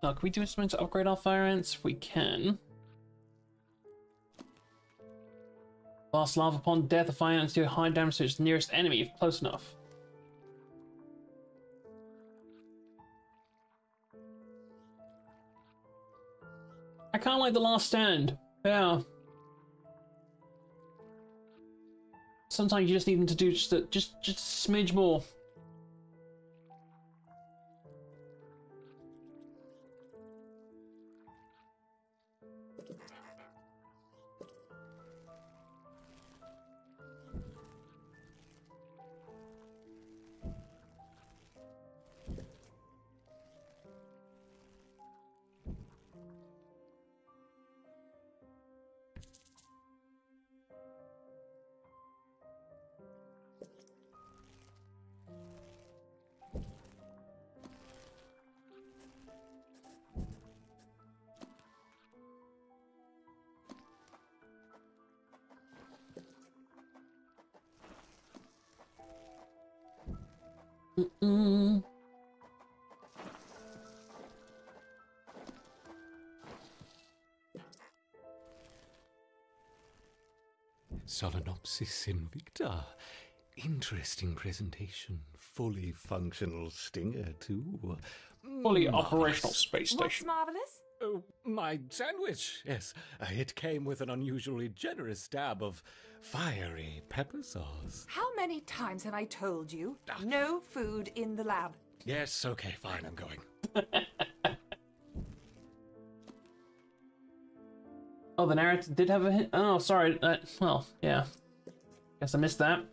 Now, can we do something to upgrade our fire ants? We can. Blast lava upon death of fire ants do high damage to its nearest enemy if close enough. I kind of like the last stand. Yeah. Sometimes you just need them to do just a smidge more. Solenopsis invicta. Interesting presentation. Fully functional stinger, too. Fully operational space What's station. marvellous? Oh, my sandwich, yes. It came with an unusually generous dab of fiery pepper sauce. How many times have I told you? No food in the lab. Yes, okay, fine, I'm going. Oh, the narrator did have a hint. Oh, sorry. Well, yeah. Guess I missed that.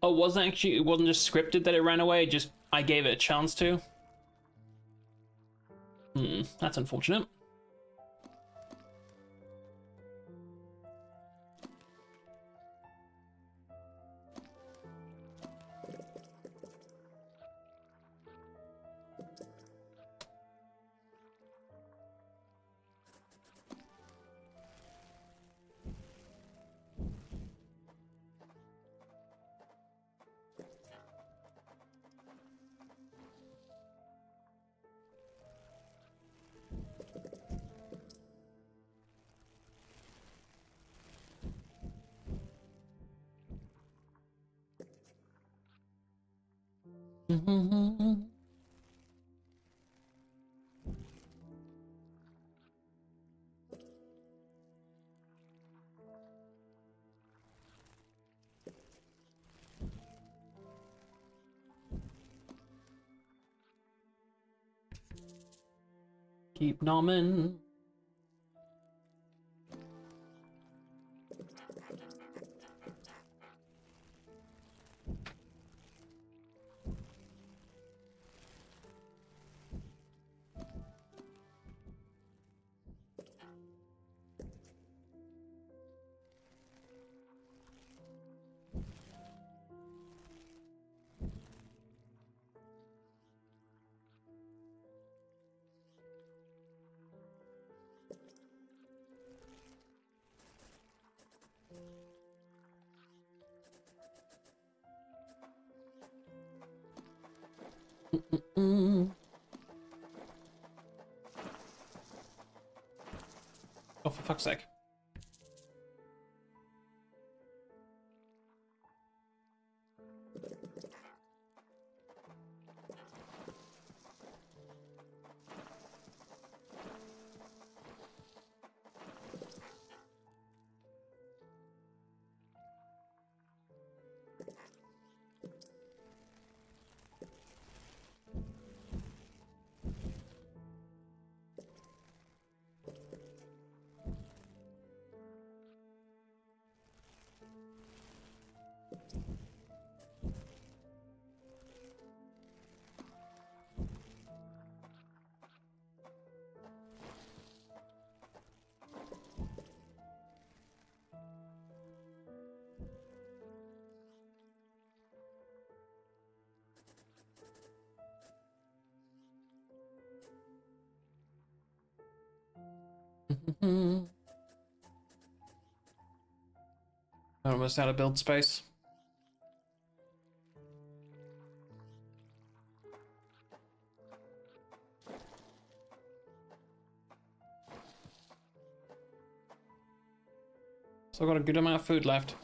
Oh, it wasn't just scripted that it ran away, just I gave it a chance to. That's unfortunate. Keep nomming. Oh, for fuck's sake. Almost out of build space. So I've got a good amount of food left.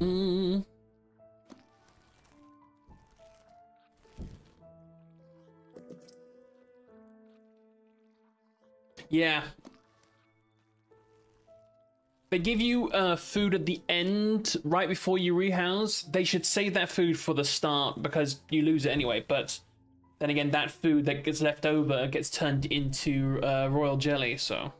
Mm. Yeah. They give you food at the end, right before you rehouse. They should save that food for the start because you lose it anyway. But then again, that food that gets left over gets turned into royal jelly, so...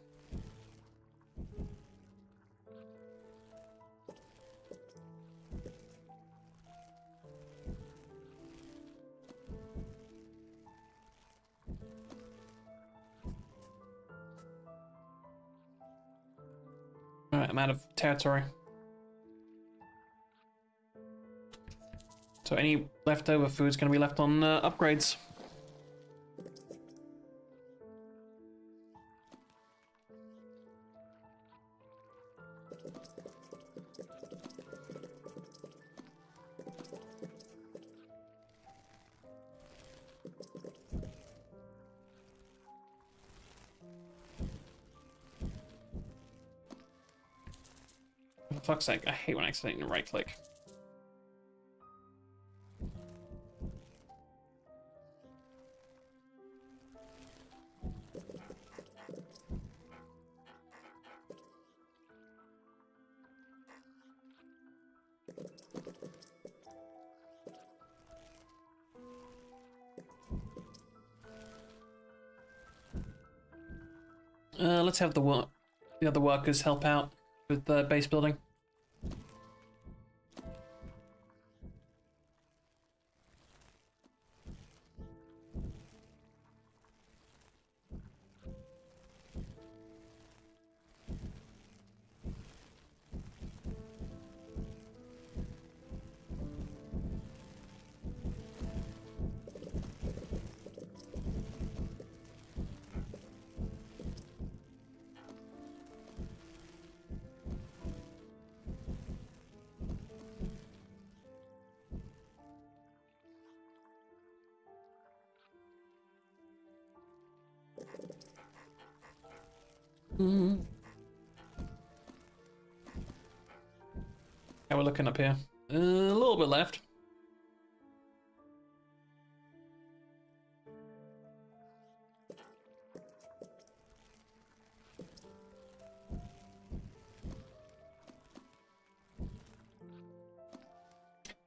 Alright, I'm out of territory. So any leftover food is going to be left on upgrades. For fuck's sake, I hate when I accidentally right click. Let's have the other workers help out with the base building. How we're looking up here? A little bit left.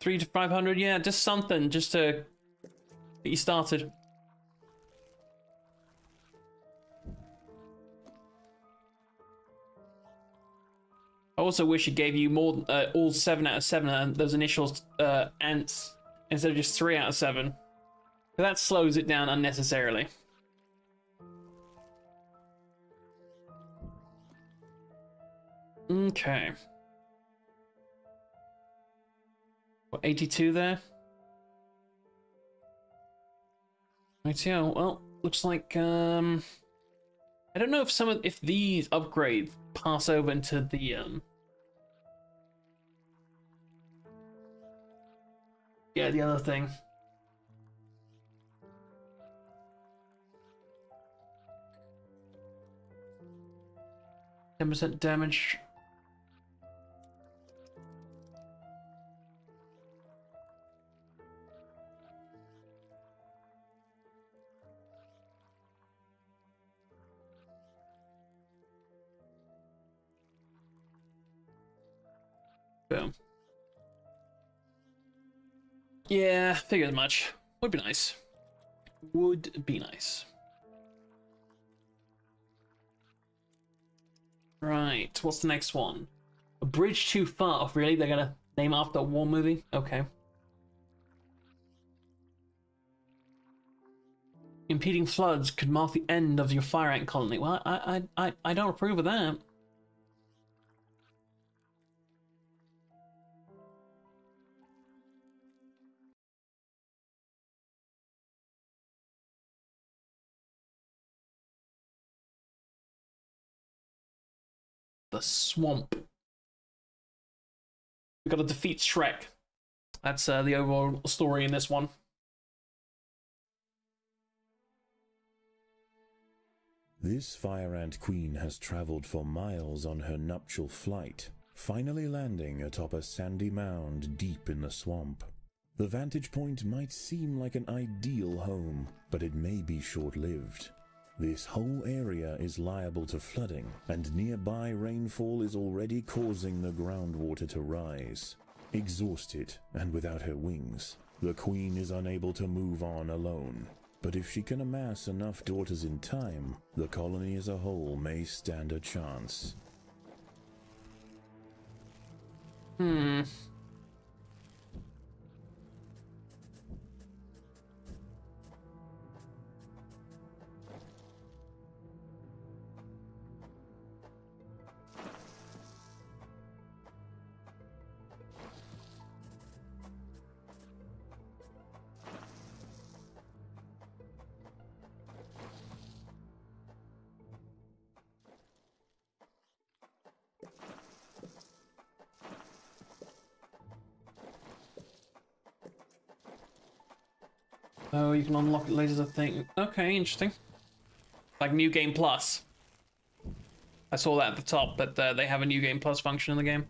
$300 to $500, yeah, just something, just to get you started. also wish it gave you more, all 7 out of 7 and those initial ants instead of just 3 out of 7. That slows it down unnecessarily. Okay. What, 82 there? 82, well, looks like, I don't know if these upgrades pass over into the, yeah, the other thing. 10% damage. Boom. Yeah, figured as much. Would be nice. Would be nice. Right, what's the next one? A bridge too far. Really? They're gonna name after a war movie? Okay. Impeding floods could mark the end of your fire ant colony. Well, I don't approve of that. The swamp. We gotta defeat Shrek. That's the overall story in this one. This fire ant queen has traveled for miles on her nuptial flight, finally landing atop a sandy mound deep in the swamp. The vantage point might seem like an ideal home, but it may be short-lived. This whole area is liable to flooding, and nearby rainfall is already causing the groundwater to rise. Exhausted and without her wings, the queen is unable to move on alone. But if she can amass enough daughters in time, the colony as a whole may stand a chance. Oh, you can unlock it later, I think. Okay, interesting. Like New Game Plus. I saw that at the top, that they have a New Game Plus function in the game.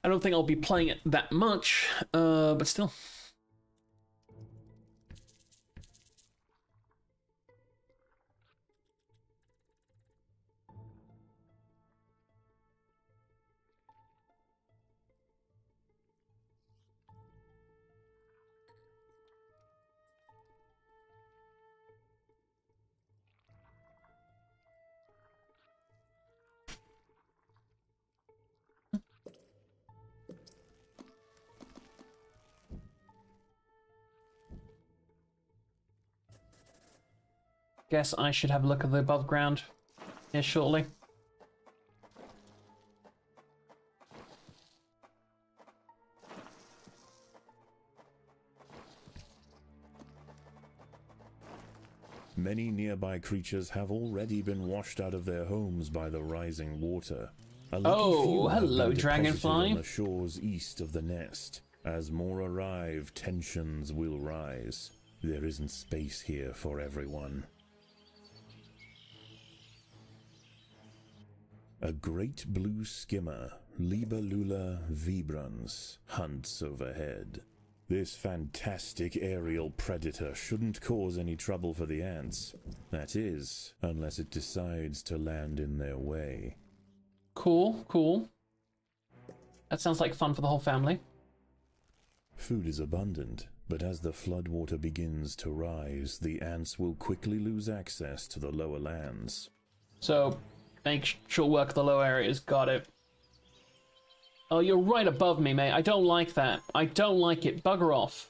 I don't think I'll be playing it that much, but still. Guess I should have a look at the above ground here shortly. Many nearby creatures have already been washed out of their homes by the rising water. A lucky few have hello, been deposited dragonfly. on the shores east of the nest. As more arrive, tensions will rise. There isn't space here for everyone. A great blue skimmer, Libellula vibrans, hunts overhead. This fantastic aerial predator shouldn't cause any trouble for the ants. That is, unless it decides to land in their way. Cool, cool. That sounds like fun for the whole family. Food is abundant, but as the floodwater begins to rise, the ants will quickly lose access to the lower lands. So, make short work of the low areas. Got it. Oh, you're right above me, mate. I don't like that. I don't like it. Bugger off.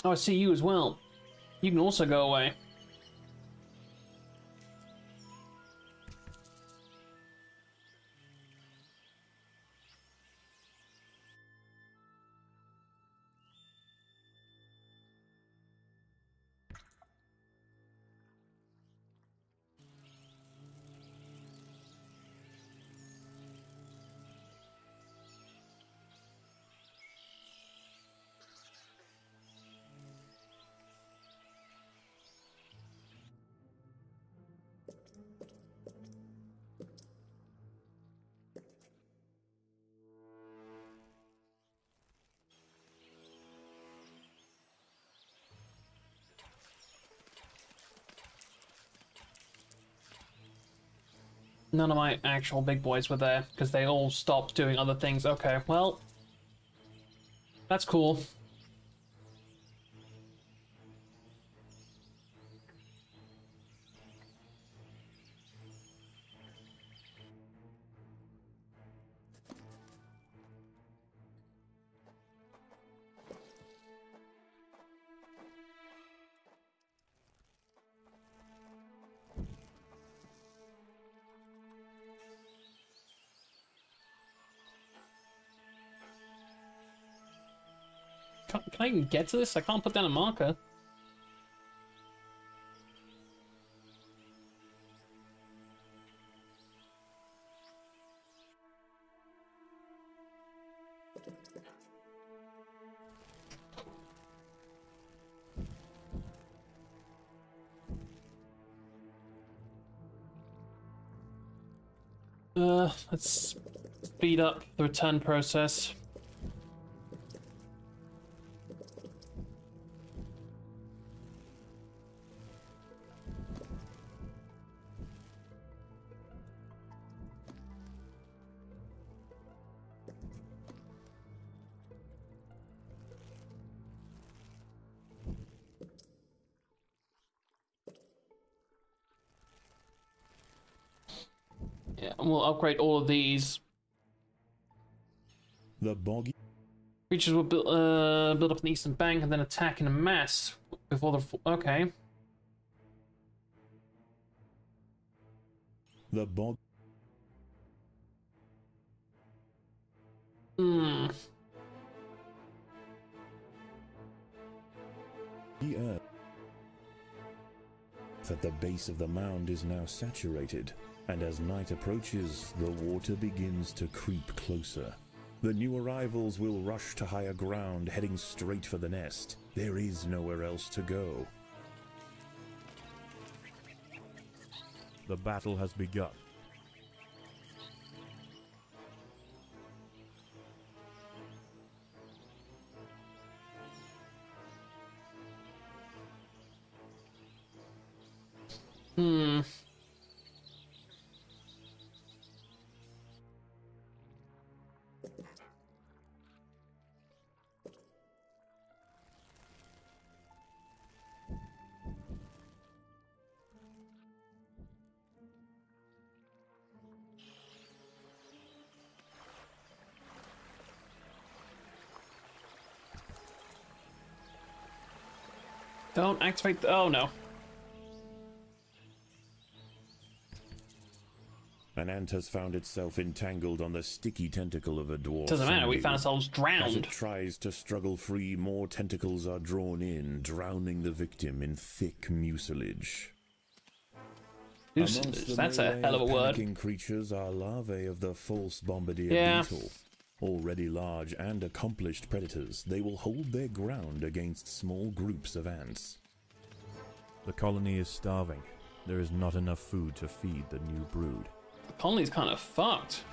Oh, I see you as well. You can also go away. None of my actual big boys were there because they all stopped doing other things. Okay, well, that's cool. Can I even get to this? I can't put down a marker. Let's speed up the return process. Yeah, and we'll upgrade all of these. The boggy. Creatures will build up an eastern bank and then attack in a mass before the... Okay. The bog. Hmm. The earth at the base of the mound is now saturated, and as night approaches, the water begins to creep closer. The new arrivals will rush to higher ground, heading straight for the nest. There is nowhere else to go. The battle has begun. Hmm. Don't activate the... Oh, no. An ant has found itself entangled on the sticky tentacle of a dwarf. Doesn't matter, we zombie. found ourselves As it drowned. tries to struggle free, more tentacles are drawn in, drowning the victim in thick mucilage. Amongst the That's a melee hell of a word. panicking creatures are larvae of the false bombardier Yeah. beetle. Already large and accomplished predators, they will hold their ground against small groups of ants. The colony is starving. There is not enough food to feed the new brood. The colony's kind of fucked.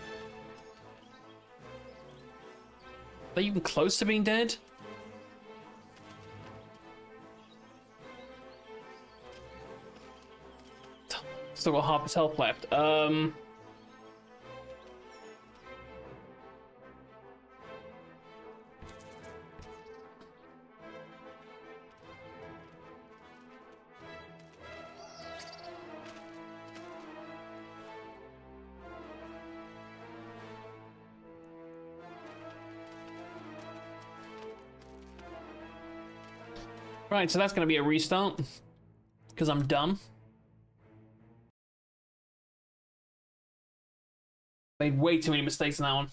Are they even close to being dead? Still got half his health left. Right, so that's going to be a restart, because I'm dumb. Made way too many mistakes in that one.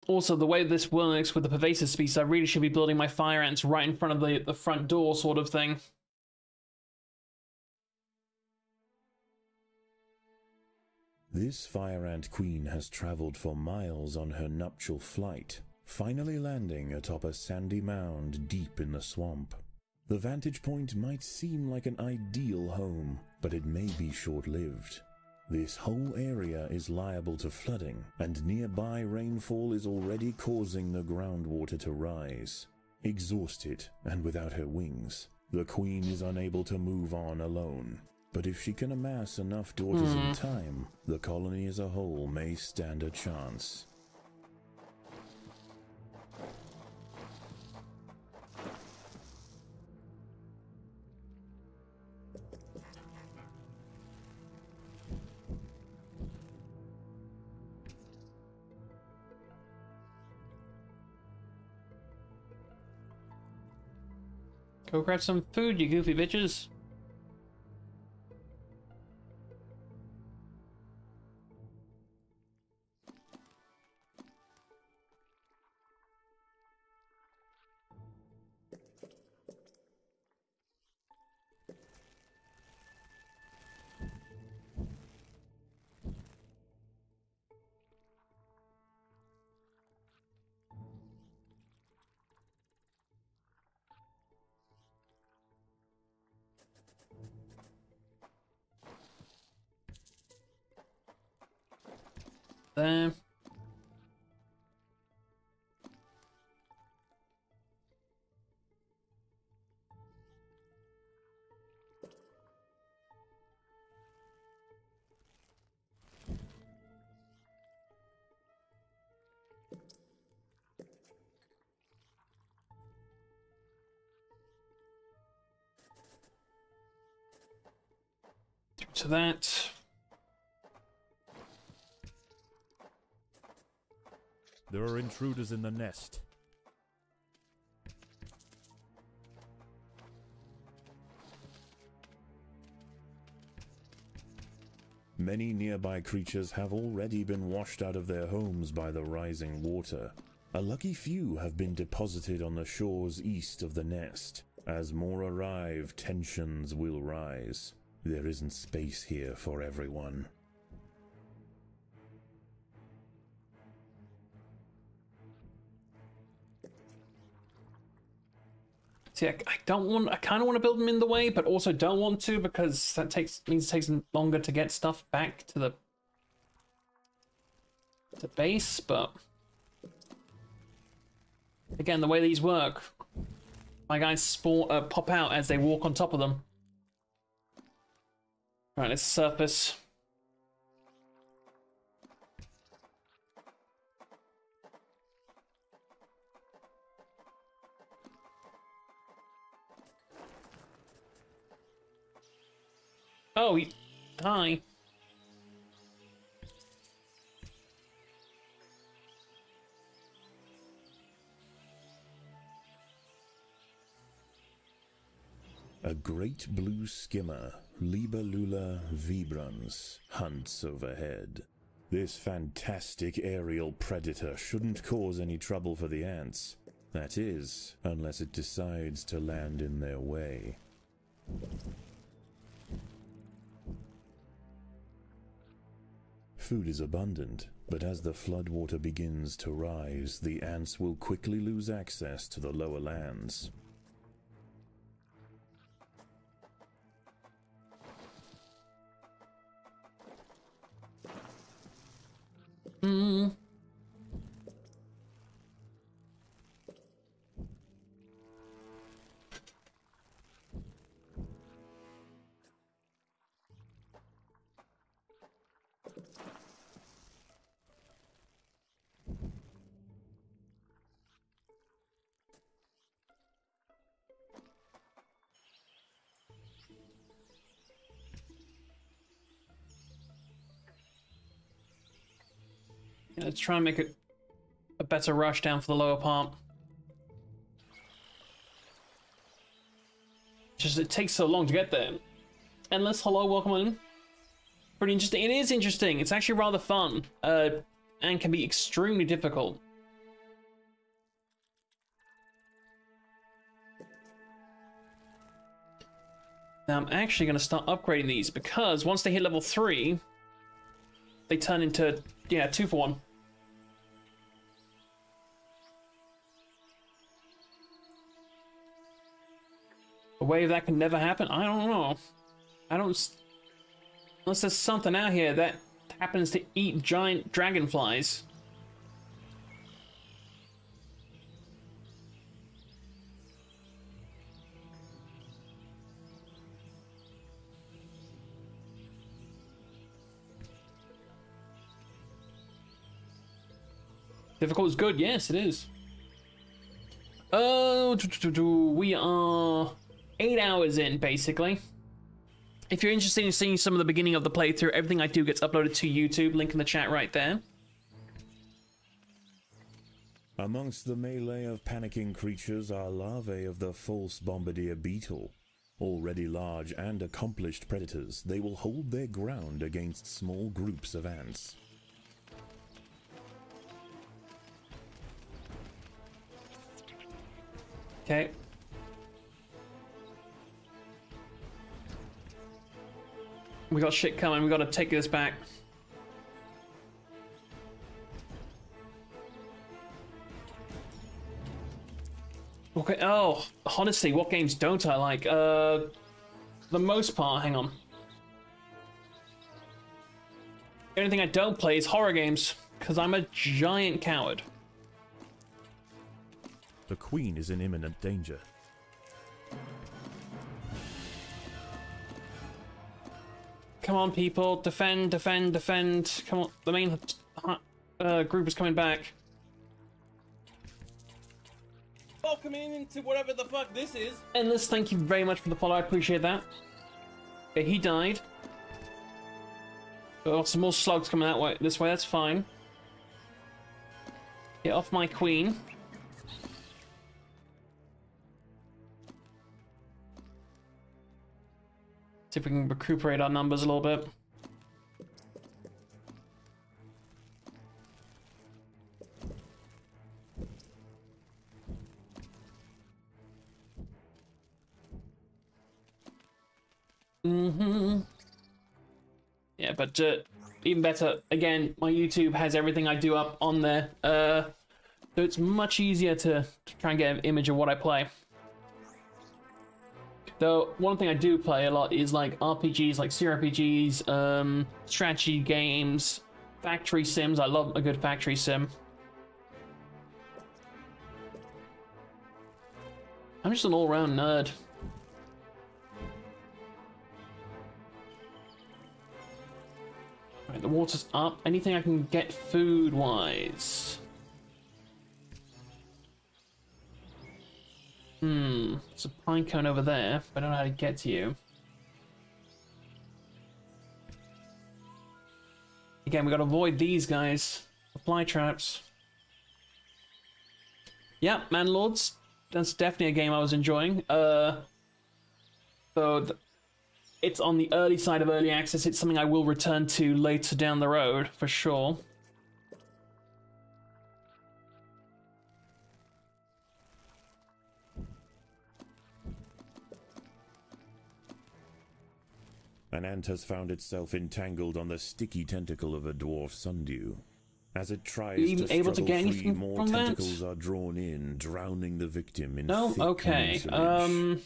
Also, the way this works with the pervasive species, I really should be building my fire ants right in front of the front door sort of thing. This fire ant queen has traveled for miles on her nuptial flight, finally landing atop a sandy mound deep in the swamp. The vantage point might seem like an ideal home, but it may be short-lived. This whole area is liable to flooding, and nearby rainfall is already causing the groundwater to rise. Exhausted and without her wings, the queen is unable to move on alone. But if she can amass enough daughters in time, the colony as a whole may stand a chance. Go grab some food, you goofy bitches. There. To that. There are intruders in the nest. Many nearby creatures have already been washed out of their homes by the rising water. A lucky few have been deposited on the shores east of the nest. As more arrive, tensions will rise. There isn't space here for everyone. See, I don't want. I kind of want to build them in the way, but also don't want to because that means it takes longer to get stuff back to the base. But again, the way these work, my guys pop out as they walk on top of them. All right, let's surface. Oh, hi. A great blue skimmer, Libellula vibrans, hunts overhead. This fantastic aerial predator shouldn't cause any trouble for the ants. That is, unless it decides to land in their way. Food is abundant, but as the floodwater begins to rise, the ants will quickly lose access to the lower lands. Yeah, let's try and make a better rush down for the lower part. Just it takes so long to get there. Endless, hello, welcome in. Pretty interesting. It is interesting. It's actually rather fun, and can be extremely difficult. Now I'm actually going to start upgrading these because once they hit level 3, they turn into, yeah, 2 for 1. A wave that can never happen? I don't know. Unless there's something out here that happens to eat giant dragonflies. Difficult is good, yes, it is. Oh, we are 8 hours in, basically. If you're interested in seeing some of the beginning of the playthrough, everything I do gets uploaded to YouTube. Link in the chat right there. Amongst the melee of panicking creatures are larvae of the false bombardier beetle. Already large and accomplished predators, they will hold their ground against small groups of ants. Okay. We got shit coming. We gotta take this back. Okay. Oh, honestly, what games don't I like? The most part. Hang on. The only thing I don't play is horror games because I'm a giant coward. The Queen is in imminent danger. Come on, people. Defend, defend, defend. Come on. The main group is coming back. Welcoming into whatever the fuck this is. Endless, thank you very much for the follow. I appreciate that. Okay, he died. Oh, some more slugs coming that way. This way, that's fine. Get off my queen. See if we can recuperate our numbers a little bit. Yeah, but even better, again, my YouTube has everything I do up on there. So it's much easier to try and get an image of what I play. Though, one thing I do play a lot is like RPGs, like CRPGs, strategy games, factory sims. I love a good factory sim. I'm just an all-round nerd. Right, the water's up. Anything I can get food-wise? There's a pine cone over there, but I don't know how to get to you. Again, we gotta avoid these guys. The fly traps. Yeah, Manlords. That's definitely a game I was enjoying. It's on the early side of early access. It's something I will return to later down the road, for sure. An ant has found itself entangled on the sticky tentacle of a dwarf sundew. As it tries even to able to struggle get free, anything more from that? tentacles are drawn in, drowning the victim in No? thick Okay. mucilage.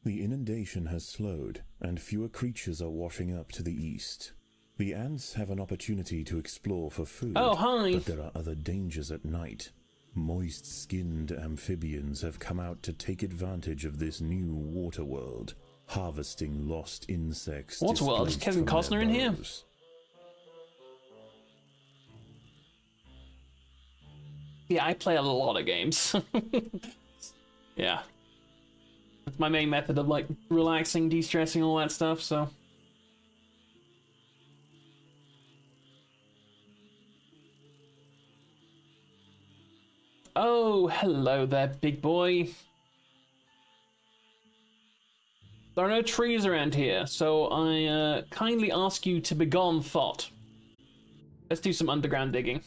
The inundation has slowed, and fewer creatures are washing up to the east. The ants have an opportunity to explore for food, Oh, hi. but there are other dangers at night. Moist-skinned amphibians have come out to take advantage of this new water world, harvesting lost insects. Waterworld? Is displaced Kevin from Costner their in here? burrows. Yeah, I play a lot of games. Yeah. That's my main method of, like, relaxing, de-stressing, all that stuff, so... Oh, hello there, big boy. There are no trees around here, so I kindly ask you to begone thought. Let's do some underground digging.